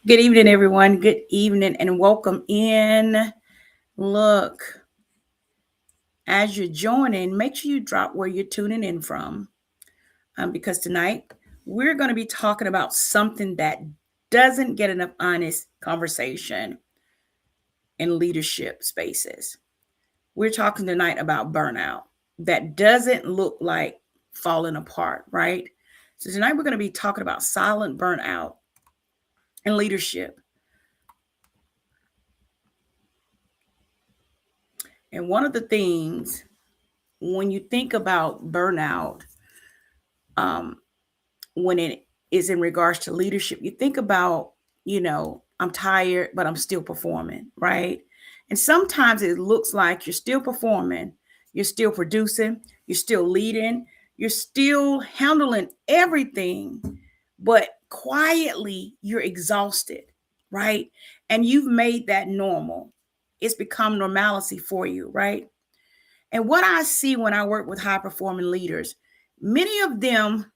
Good evening, everyone. Good evening and welcome in. Look, as you're joining, make sure you drop where you're tuning in from because tonight we're going to be talking about something that doesn't get enough honest conversation in leadership spaces. We're talking tonight about burnout that doesn't look like falling apart, right? So, tonight we're going to be talking about silent burnout in leadership. And one of the things when you think about burnout, um, when it is in regards to leadership, you think about, I'm tired, but I'm still performing, right? And sometimes it looks like you're still performing, you're still producing, you're still leading, you're still handling everything, but quietly you're exhausted, right? And you've made that normal. It's become normalcy for you, right? And what I see when I work with high performing leaders, many of them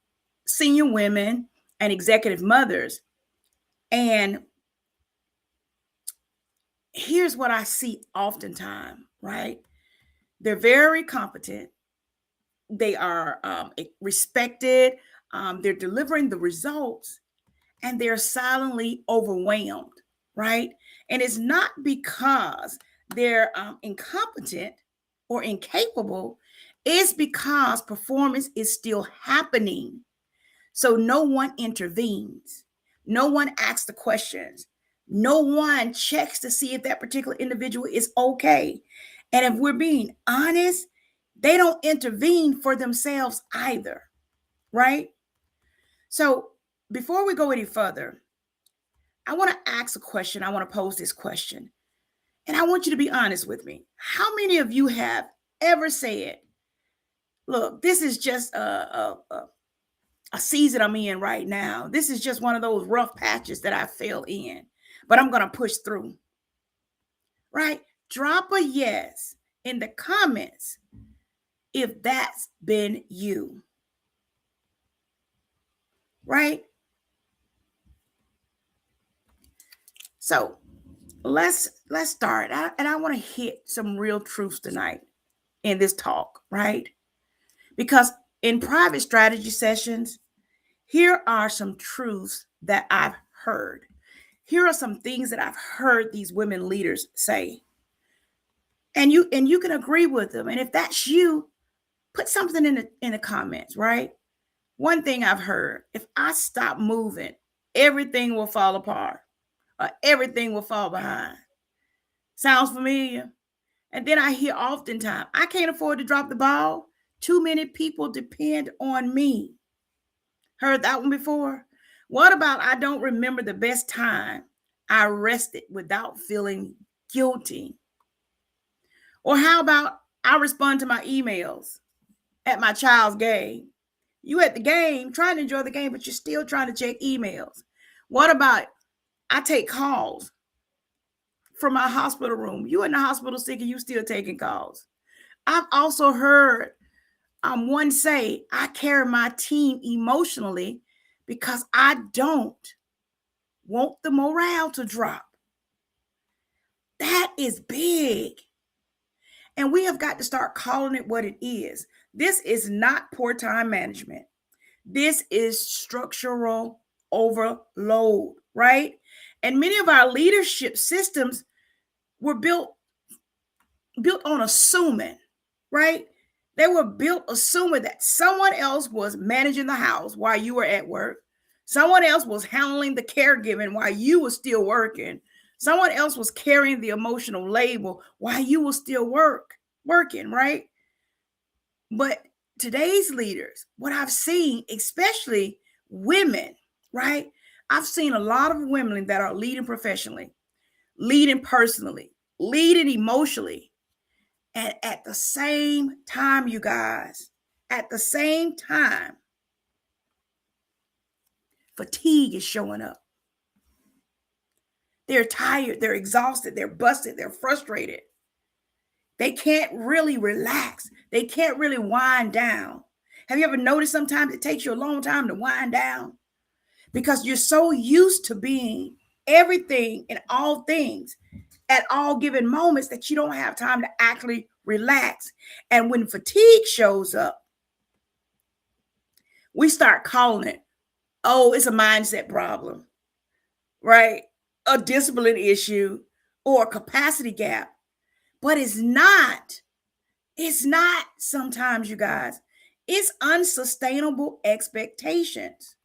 senior women and executive mothers. And here's what I see oftentimes, right? They're very competent. They are respected. They're delivering the results and they're silently overwhelmed, right? And it's not because they're incompetent or incapable, it's because performance is still happening. So no one intervenes, no one asks the questions, no one checks to see if that particular individual is okay. And if we're being honest, they don't intervene for themselves either, right? So before we go any further, I want to ask a question. I want to pose this question. And I want you to be honest with me. How many of you have ever said, look, this is just a season I'm in right now. This is just one of those rough patches that I fell in, but I'm going to push through, right? Drop a yes in the comments if that's been you, right? So let's start. And I want to hit some real truths tonight in this talk, right? Because in private strategy sessions, here are some truths that I've heard. Here are some things that I've heard these women leaders say. And you can agree with them. And if that's you, put something in the comments, right? One thing I've heard, if I stop moving, everything will fall apart or everything will fall behind. Sounds familiar? And then I hear oftentimes, I can't afford to drop the ball. Too many people depend on me. Heard that one before? What about I don't remember the best time I rested without feeling guilty? Or how about I respond to my emails at my child's game? You at the game, trying to enjoy the game, but you're still trying to check emails. What about I take calls from my hospital room? You in the hospital sick and you still taking calls. I've also heard one say, I carry my team emotionally because I don't want the morale to drop. That is big. And we have got to start calling it what it is. This is not poor time management. This is structural overload, right? And many of our leadership systems were built on assuming, right? They were built assuming that someone else was managing the house while you were at work. Someone else was handling the caregiving while you were still working. Someone else was carrying the emotional labor while you were still working, right? But today's leaders, what I've seen, especially women, right? I've seen a lot of women that are leading professionally, leading personally, leading emotionally. And at the same time, you guys, at the same time, fatigue is showing up. They're tired, they're exhausted, they're busted, they're frustrated. They can't really relax. They can't really wind down. Have you ever noticed sometimes it takes you a long time to wind down? Because you're so used to being everything and all things at all given moments that you don't have time to actually relax. And when fatigue shows up, we start calling it, oh, it's a mindset problem, right? A discipline issue or a capacity gap. But it's not. It's not sometimes, you guys. It's unsustainable expectations.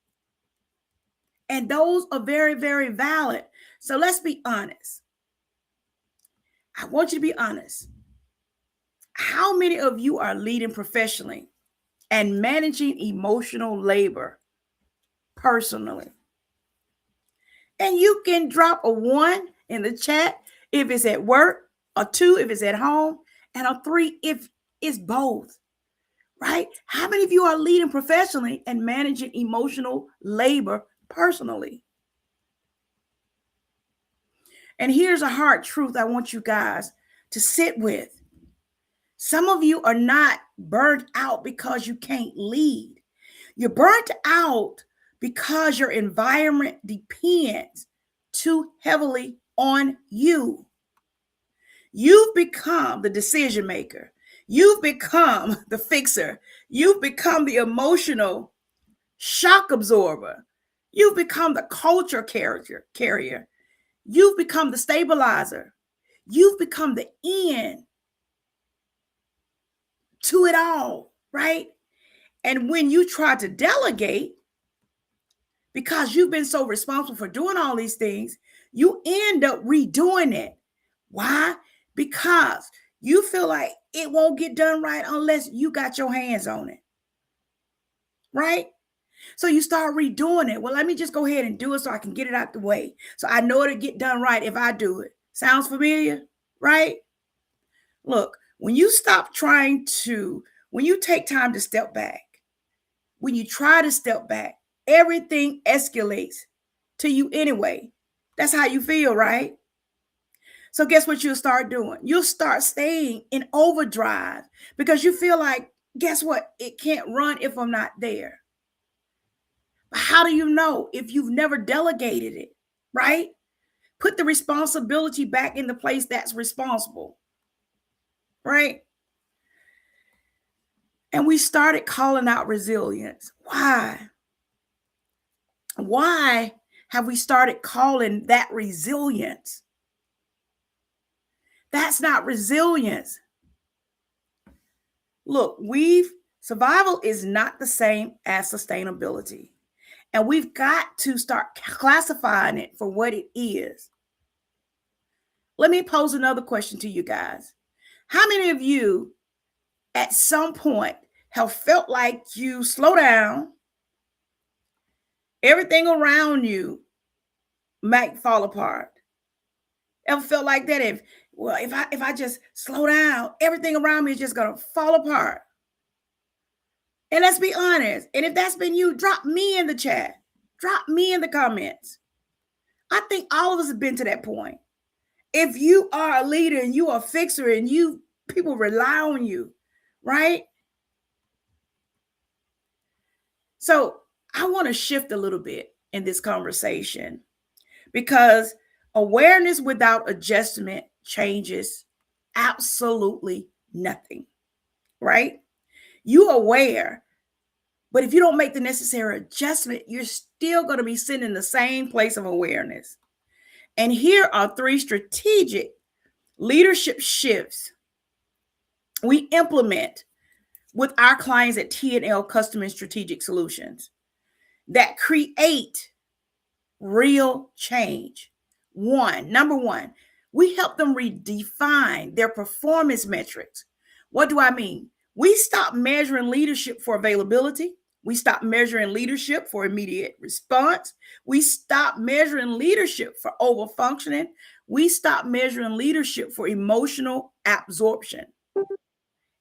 And those are very, very valid. So let's be honest. I want you to be honest. How many of you are leading professionally and managing emotional labor personally? And you can drop a 1 in the chat if it's at work, a 2 if it's at home, and a 3 if it's both, right? How many of you are leading professionally and managing emotional labor personally? And here's a hard truth I want you guys to sit with. Some of you are not burnt out because you can't lead. You're burnt out because your environment depends too heavily on you. You've become the decision maker. You've become the fixer. You've become the emotional shock absorber. You've become the culture carrier. You've become the stabilizer. You've become the end to it all, right? And when you try to delegate, because you've been so responsible for doing all these things, you end up redoing it. Why? Because you feel like it won't get done right unless you got your hands on it, right? So you start redoing it. Well, let me just go ahead and do it so I can get it out the way. So I know it'll get done right if I do it. Sounds familiar, right? Look, when you take time to step back, when you try to step back, everything escalates to you anyway. That's how you feel, right? So guess what you'll start doing? You'll start staying in overdrive because you feel like, guess what? It can't run if I'm not there. But how do you know if you've never delegated it, right? Put the responsibility back in the place that's responsible, right? And we started calling out resilience. Why? Why have we started calling that resilience? That's not resilience. Look, survival is not the same as sustainability. And we've got to start classifying it for what it is. Let me pose another question to you guys. How many of you at some point have felt like you slow down, everything around you might fall apart? Ever felt like that? If I just slow down, everything around me is just gonna fall apart. And let's be honest. And if that's been you, drop me in the chat. Drop me in the comments. I think all of us have been to that point. If you are a leader and you are a fixer and people rely on you, right? So I want to shift a little bit in this conversation because awareness without adjustment changes absolutely nothing, right? You aware, but if you don't make the necessary adjustment, you're still going to be sitting in the same place of awareness. And here are 3 strategic leadership shifts we implement with our clients at T&L Custom and Strategic Solutions that create real change. Number one, we help them redefine their performance metrics. What do I mean? We stop measuring leadership for availability. We stop measuring leadership for immediate response. We stop measuring leadership for overfunctioning. We stop measuring leadership for emotional absorption.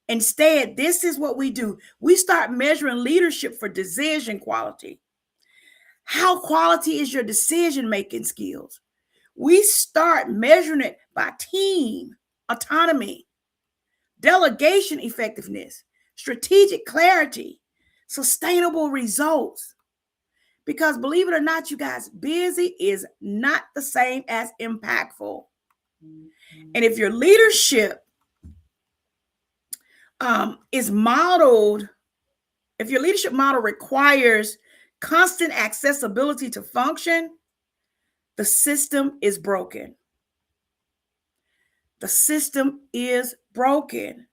Instead, this is what we do. We start measuring leadership for decision quality. How quality is your decision-making skills? We start measuring it by team autonomy, delegation effectiveness, strategic clarity, sustainable results. Because believe it or not, you guys, busy is not the same as impactful. And if your leadership is modeled, if your leadership model requires constant accessibility to function, the system is broken. The system is broken.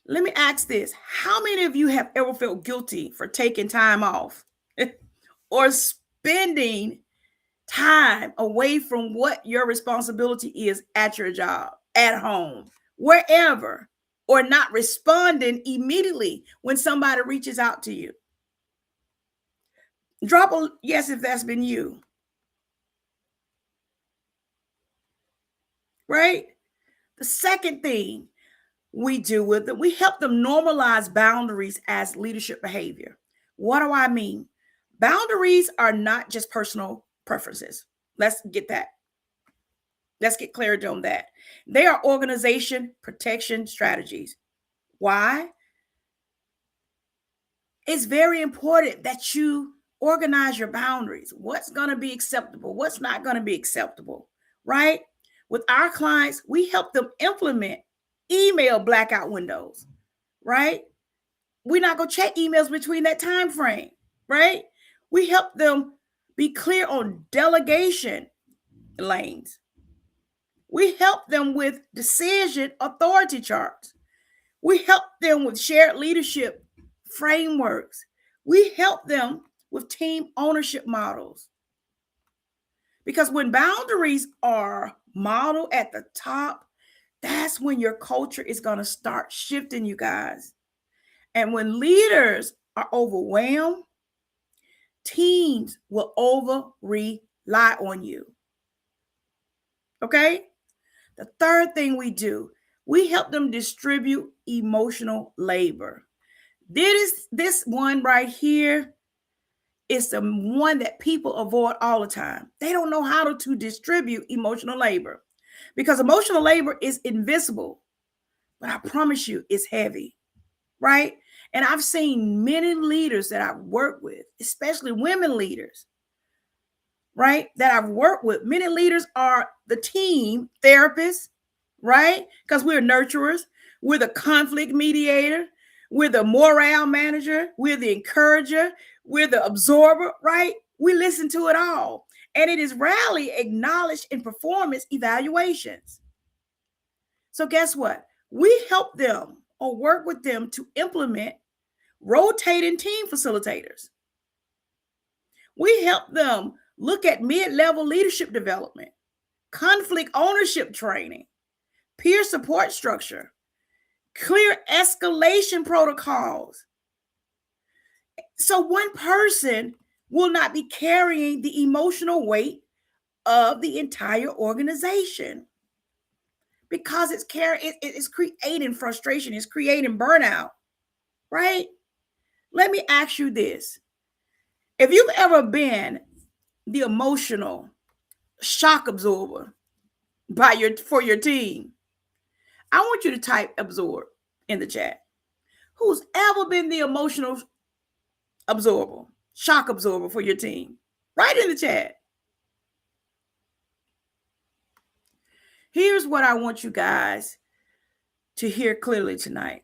Let me ask this. How many of you have ever felt guilty for taking time off or spending time away from what your responsibility is at your job, at home, wherever, or not responding immediately when somebody reaches out to you? Drop a yes if that's been you, right? The second thing we do with it, we help them normalize boundaries as leadership behavior. What do I mean? Boundaries are not just personal preferences. Let's get that. Let's get clarity on that. They are organization protection strategies. Why? It's very important that you organize your boundaries. What's going to be acceptable? What's not going to be acceptable, right? With our clients, we help them implement email blackout windows, right? We're not going to check emails between that time frame, right? We help them be clear on delegation lanes. We help them with decision authority charts. We help them with shared leadership frameworks. We help them with team ownership models. Because when boundaries are modeled at the top, that's when your culture is going to start shifting, you guys. And when leaders are overwhelmed, teams will over rely on you. Okay? The third thing we do, we help them distribute emotional labor. This one right here is the one that people avoid all the time. They don't know how to distribute emotional labor because emotional labor is invisible, but I promise you it's heavy, right? And I've seen many leaders that I've worked with, especially women leaders, right? That I've worked with. Many leaders are the team therapists, right? Because we're nurturers, we're the conflict mediator, we're the morale manager, we're the encourager, we're the absorber, right? We listen to it all. And it is rarely acknowledged in performance evaluations. So guess what? We help them or work with them to implement rotating team facilitators. We help them look at mid-level leadership development, conflict ownership training, peer support structure, clear escalation protocols. So one person will not be carrying the emotional weight of the entire organization because it's creating frustration, it's creating burnout, right? Let me ask you this. If you've ever been the emotional shock absorber for your team, I want you to type absorb in the chat. Who's ever been the emotional shock absorber for your team? Write in the chat. Here's what I want you guys to hear clearly tonight.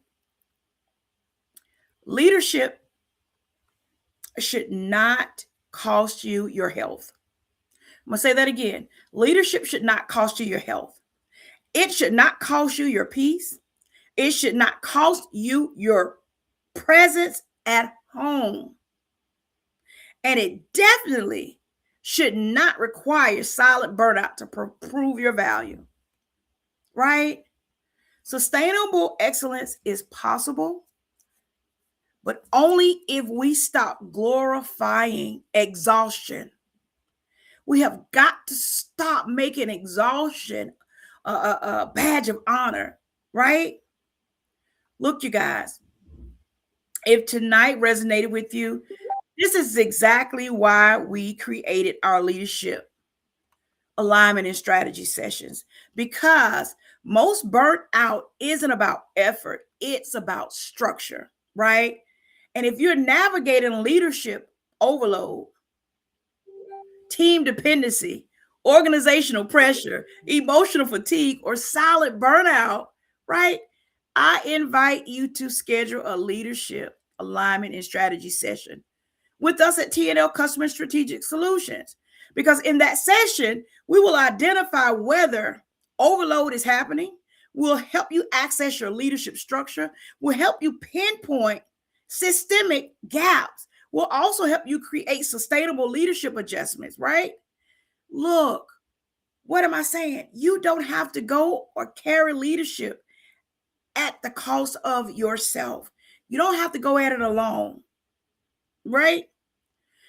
Leadership should not cost you your health. I'm going to say that again. Leadership should not cost you your health. It should not cost you your peace. It should not cost you your presence at home. And it definitely should not require silent burnout to prove your value. Right? Sustainable excellence is possible, but only if we stop glorifying exhaustion. We have got to stop making exhaustion a badge of honor, right? Look, you guys, if tonight resonated with you, this is exactly why we created our leadership alignment and strategy sessions, because most burnt out isn't about effort, it's about structure, right? And if you're navigating leadership overload, team dependency, organizational pressure, emotional fatigue, or silent burnout, right? I invite you to schedule a leadership alignment and strategy session with us at TNL Customer Strategic Solutions. Because in that session, we will identify whether overload is happening. We'll help you access your leadership structure. We'll help you pinpoint systemic gaps. We'll also help you create sustainable leadership adjustments, right? Look, what am I saying? You don't have to go or carry leadership at the cost of yourself. You don't have to go at it alone, right?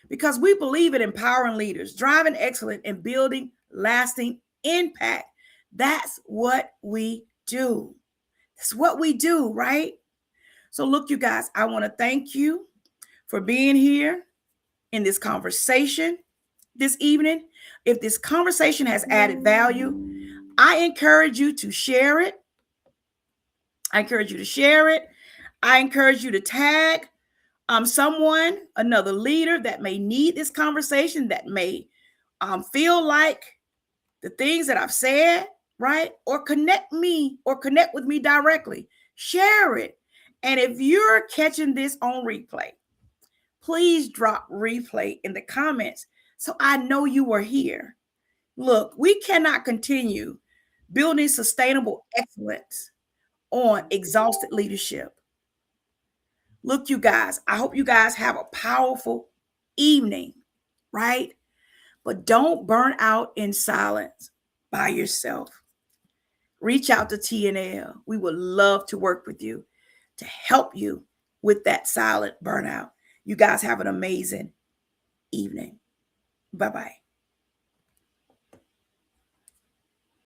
Because we believe in empowering leaders, driving excellence, and building lasting impact. That's what we do. That's what we do, right? So, look, you guys, I want to thank you for being here in this conversation this evening. If this conversation has added value, I encourage you to share it. I encourage you to share it. I encourage you to tag someone, another leader that may need this conversation, that may feel like the things that I've said, right? Or connect with me directly. Share it. And if you're catching this on replay, please drop replay in the comments so I know you were here. Look, we cannot continue building sustainable excellence on exhausted leadership. Look, you guys, I hope you guys have a powerful evening, right? But don't burn out in silence by yourself. Reach out to TNL. We would love to work with you to help you with that silent burnout. You guys have an amazing evening. Bye-bye.